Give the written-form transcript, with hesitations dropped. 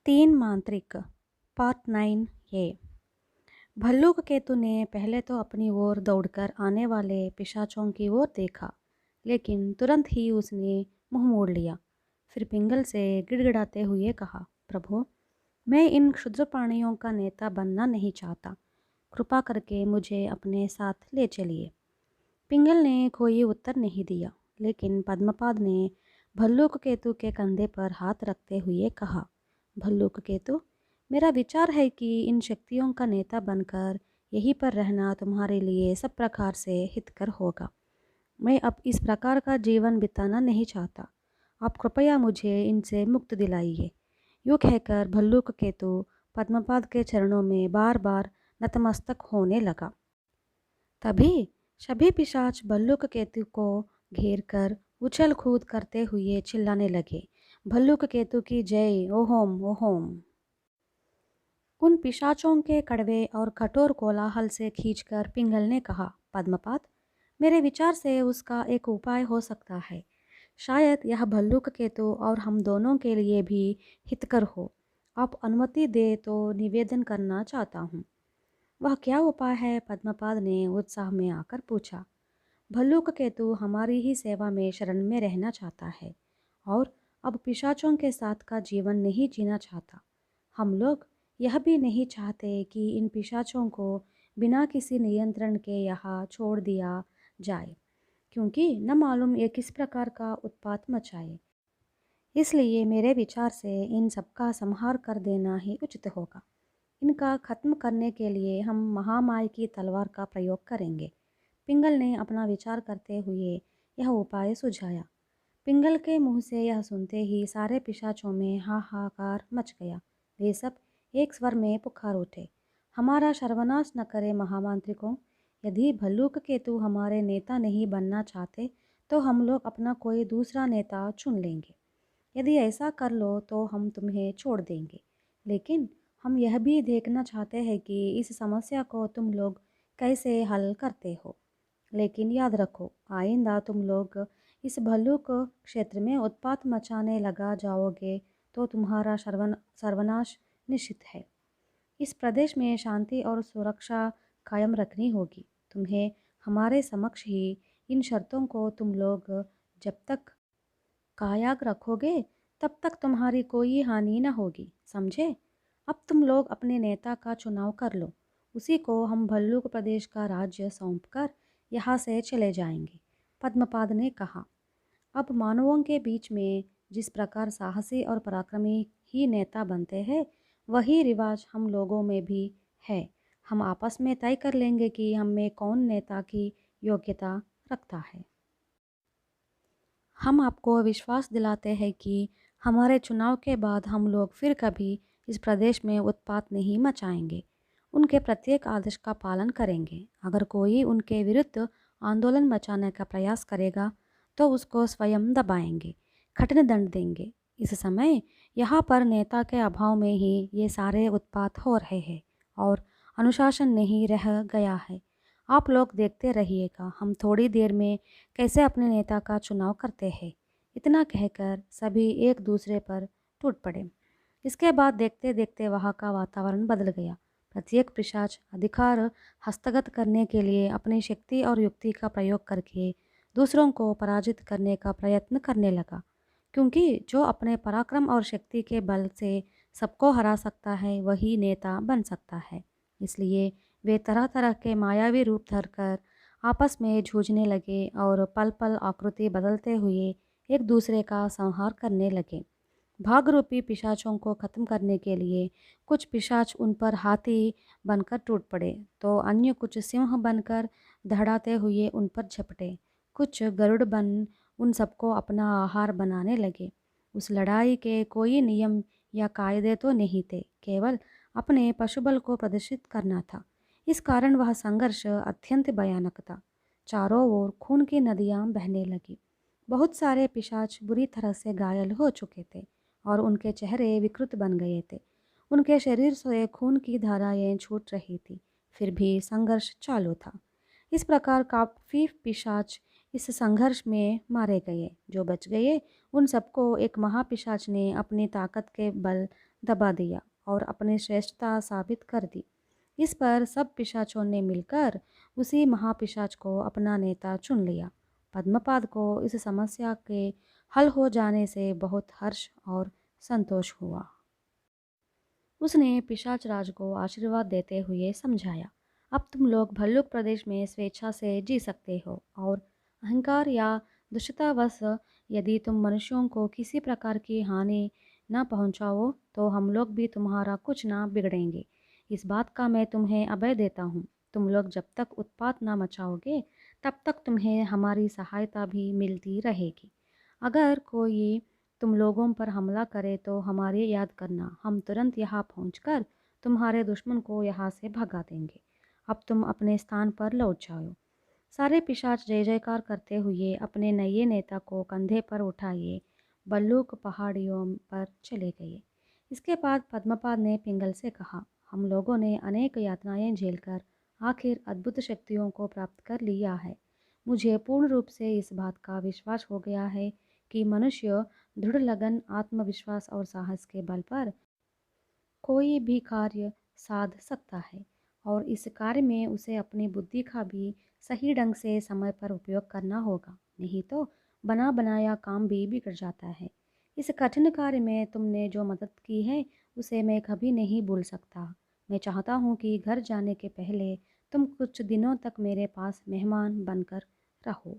तीन मांत्रिक पार्ट 9 ए। भल्लूक केतु ने पहले तो अपनी ओर दौड़कर आने वाले पिशाचों की ओर देखा, लेकिन तुरंत ही उसने मुंह मोड़ लिया। फिर पिंगल से गिड़गिड़ाते हुए कहा, प्रभु, मैं इन क्षुद्र प्राणियों का नेता बनना नहीं चाहता। कृपा करके मुझे अपने साथ ले चलिए। पिंगल ने कोई उत्तर नहीं दिया, लेकिन पद्मपाद ने भल्लूक केतु के कंधे पर हाथ रखते हुए कहा, भल्लूक केतु, मेरा विचार है कि इन शक्तियों का नेता बनकर यहीं पर रहना तुम्हारे लिए सब प्रकार से हितकर होगा। मैं अब इस प्रकार का जीवन बिताना नहीं चाहता। आप कृपया मुझे इनसे मुक्त दिलाइए। यूँ कहकर भल्लूक केतु पद्मपाद के चरणों में बार बार नतमस्तक होने लगा। तभी सभी पिशाच भल्लूक केतु को घेर कर उछल कूद करते हुए चिल्लाने लगे, भल्लूक केतु की जय, ओहोम ओहोम। उन पिशाचों के कड़वे और कठोर कोलाहल से खींचकर पिंगल ने कहा, पद्मपाद, मेरे विचार से उसका एक उपाय हो सकता है। शायद यह भल्लूक केतु और हम दोनों के लिए भी हितकर हो। आप अनुमति दे तो निवेदन करना चाहता हूँ। वह क्या उपाय है? पद्मपाद ने उत्साह में आकर पूछा। भल्लूक केतु हमारी ही सेवा में शरण में रहना चाहता है और अब पिशाचों के साथ का जीवन नहीं जीना चाहता। हम लोग यह भी नहीं चाहते कि इन पिशाचों को बिना किसी नियंत्रण के यहाँ छोड़ दिया जाए, क्योंकि न मालूम ये किस प्रकार का उत्पात मचाए। इसलिए मेरे विचार से इन सबका संहार कर देना ही उचित होगा। इनका खत्म करने के लिए हम महामाई की तलवार का प्रयोग करेंगे। पिंगल ने अपना विचार करते हुए यह उपाय सुझाया। पिंगल के मुंह से यह सुनते ही सारे पिशाचों में हाहाकार मच गया। वे सब एक स्वर में पुकार उठे, हमारा सर्वनाश न करे महामांत्रिकों। यदि भल्लूक केतु हमारे नेता नहीं बनना चाहते तो हम लोग अपना कोई दूसरा नेता चुन लेंगे। यदि ऐसा कर लो तो हम तुम्हें छोड़ देंगे, लेकिन हम यह भी देखना चाहते हैं कि इस समस्या को तुम लोग कैसे हल करते हो। लेकिन याद रखो, आइंदा तुम लोग इस भल्लूक क्षेत्र में उत्पात मचाने लगा जाओगे तो तुम्हारा सर्वनाश निश्चित है। इस प्रदेश में शांति और सुरक्षा कायम रखनी होगी। तुम्हें हमारे समक्ष ही इन शर्तों को तुम लोग जब तक कायम रखोगे तब तक तुम्हारी कोई हानि न होगी, समझे? अब तुम लोग अपने नेता का चुनाव कर लो। उसी को हम भल्लूक प्रदेश का राज्य सौंपकर यहाँ से चले जाएंगे। पद्मपाद ने कहा, अब मानवों के बीच में जिस प्रकार साहसी और पराक्रमी ही नेता बनते हैं, वही रिवाज हम लोगों में भी है। हम आपस में तय कर लेंगे कि हम में कौन नेता की योग्यता रखता है। हम आपको विश्वास दिलाते हैं कि हमारे चुनाव के बाद हम लोग फिर कभी इस प्रदेश में उत्पात नहीं मचाएंगे। उनके प्रत्येक आदेश का पालन करेंगे। अगर कोई उनके विरुद्ध आंदोलन मचाने का प्रयास करेगा तो उसको स्वयं दबाएंगे, कठिन दंड देंगे। इस समय यहाँ पर नेता के अभाव में ही ये सारे उत्पात हो रहे हैं और अनुशासन नहीं रह गया है। आप लोग देखते रहिएगा हम थोड़ी देर में कैसे अपने नेता का चुनाव करते हैं। इतना कहकर सभी एक दूसरे पर टूट पड़े। इसके बाद देखते देखते वहाँ का वातावरण बदल गया। प्रत्येक पिशाच अधिकार हस्तगत करने के लिए अपनी शक्ति और युक्ति का प्रयोग करके दूसरों को पराजित करने का प्रयत्न करने लगा, क्योंकि जो अपने पराक्रम और शक्ति के बल से सबको हरा सकता है वही नेता बन सकता है। इसलिए वे तरह तरह के मायावी रूप धरकर आपस में जूझने लगे और पल पल आकृति बदलते हुए एक दूसरे का संहार करने लगे। भागरूपी पिशाचों को खत्म करने के लिए कुछ पिशाच उन पर हाथी बनकर टूट पड़े तो अन्य कुछ सिंह बनकर दहड़ाते हुए उन पर झपटे। कुछ गरुड़ बन उन सबको अपना आहार बनाने लगे। उस लड़ाई के कोई नियम या कायदे तो नहीं थे, केवल अपने पशुबल को प्रदर्शित करना था। इस कारण वह संघर्ष अत्यंत भयानक था। चारों ओर खून की नदियाँ बहने लगी। बहुत सारे पिशाच बुरी तरह से घायल हो चुके थे और उनके चेहरे विकृत बन गए थे। उनके शरीर से खून की धाराएं छूट रही थी, फिर भी संघर्ष चालू था। इस प्रकार काफ़ी पिशाच इस संघर्ष में मारे गए। जो बच गए उन सबको एक महापिशाच ने अपनी ताकत के बल दबा दिया और अपनी श्रेष्ठता साबित कर दी। इस पर सब पिशाचों ने मिलकर उसी महापिशाच को अपना नेता चुन लिया। पद्मपाद को इस समस्या के हल हो जाने से बहुत हर्ष और संतोष हुआ। उसने पिशाच राज को आशीर्वाद देते हुए समझाया, अब तुम लोग भल्लुक प्रदेश में स्वेच्छा से जी सकते हो और अहंकार या दुष्टतावश यदि तुम मनुष्यों को किसी प्रकार की हानि न पहुंचाओ तो हम लोग भी तुम्हारा कुछ ना बिगड़ेंगे। इस बात का मैं तुम्हें अभय देता हूँ। तुम लोग जब तक उत्पात ना मचाओगे तब तक तुम्हें हमारी सहायता भी मिलती रहेगी। अगर कोई तुम लोगों पर हमला करे तो हमारी याद करना, हम तुरंत यहाँ पहुँचकर तुम्हारे दुश्मन को यहाँ से भगा देंगे। अब तुम अपने स्थान पर लौट जाओ। सारे पिशाच जय जयकार करते हुए अपने नए नेता को कंधे पर उठाए बल्लूक पहाड़ियों पर चले गए। इसके बाद पद्मपाद ने पिंगल से कहा, हम लोगों ने अनेक यातनाएं झेलकर आखिर अद्भुत शक्तियों को प्राप्त कर लिया है। मुझे पूर्ण रूप से इस बात का विश्वास हो गया है कि मनुष्य दृढ़ लगन, आत्मविश्वास और साहस के बल पर कोई भी कार्य साध सकता है और इस कार्य में उसे अपनी बुद्धि का भी सही ढंग से समय पर उपयोग करना होगा, नहीं तो बना बनाया काम भी बिगड़ जाता है। इस कठिन कार्य में तुमने जो मदद की है उसे मैं कभी नहीं भूल सकता। मैं चाहता हूँ कि घर जाने के पहले तुम कुछ दिनों तक मेरे पास मेहमान बनकर रहो।